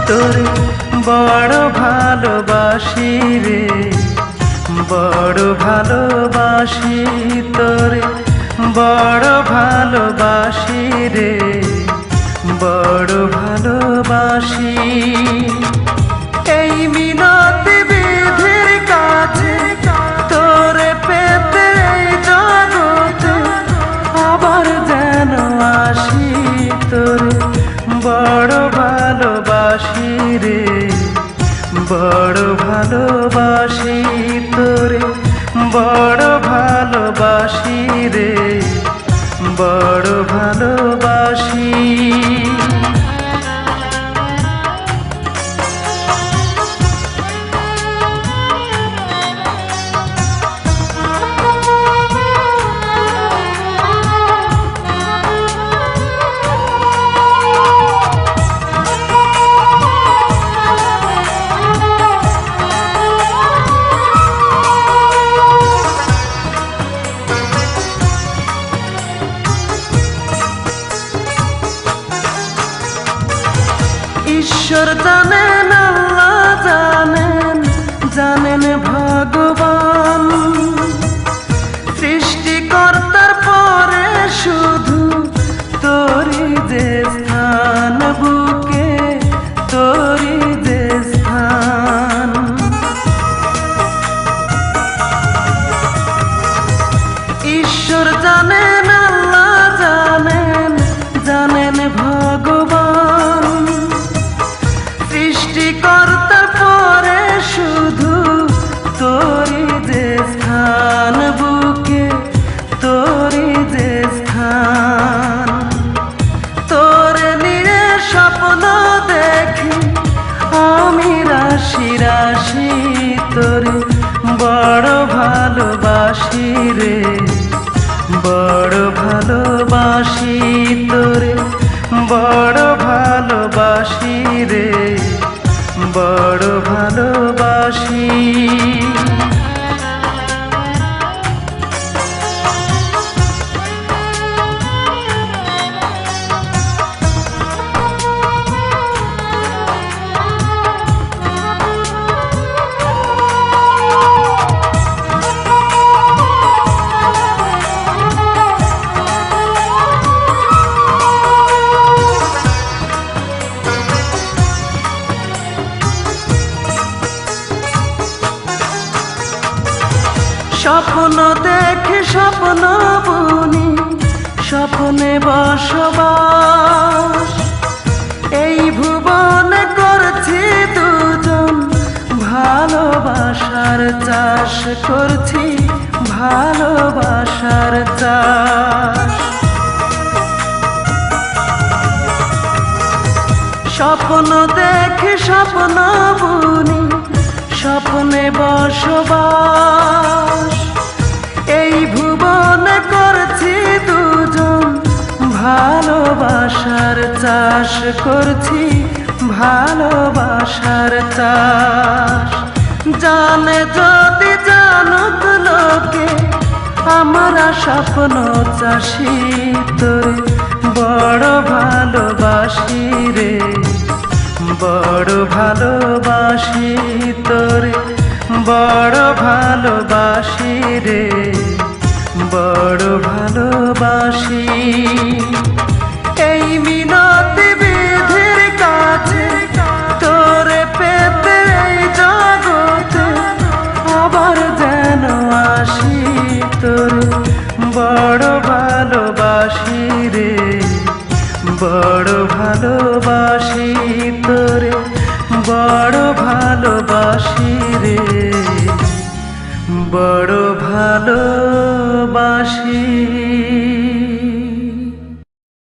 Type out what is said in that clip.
তোরে বড় ভালোবাসি রে, বড় ভালোবাসি তোরে, বড় ভালোবাসি রে, বড় ভালোবাসি। এই মিনতি বিধির কাছে তোরে পেতে এই জগতে আবার যেন আসি তোরে বড় ভালোবাসি রে, বড় ভালোবাসি তোরে, বড় ভালোবাসি রে, বড় ভালোবাসি। ঈশ্বর জানেন, আল্লাহ জানেন, জানেন ভগবান। সৃষ্টিকর্তার পরে শুধু তোরই যে স্থান বুকে, তোরই যে স্থান। ঈশ্বর জানেন, আল্লাহ জানেন, জানেন ভগবান। সৃষ্টিকর্তার পরে শুধু তোরই যে স্থান বুকে, তোরই যে স্থান। তোরে নিয়ে স্বপ্ন দেখি আমি রাশি রাশি তোরে বড় ভালোবাসি রে, বড় ভালোবাসি তোরে, বড় ভালোবাসি রে, বড় ভালোবাসি। স্বপ্ন দেখে স্বপ্ন বুনি, স্বপ্নে বসবাস। এই ভুবনে করছি দুজন ভালোবাসার চাষ, করছি ভালোবাসার চাষ। স্বপ্ন দেখে স্বপ্ন বুনি, স্বপ্নে বসবাস। এই ভুবনে করছি দুজন ভালোবাসার চাষ, করছি ভালোবাসার চাষ। জানে যদি জানুক লোকে আমরা স্বপ্ন চাষি তোরে বড় ভালোবাসি রে, বড় ভালোবাসি তোরে, বড় ভালোবাসি রে, বড় ভালোবাসি। এই মিনতি বিধির কাছে তোরে পেতে এই জগতে আবার যেন আসি তোরে বড় ভালোবাসি রে, বড় ভালোবাসি।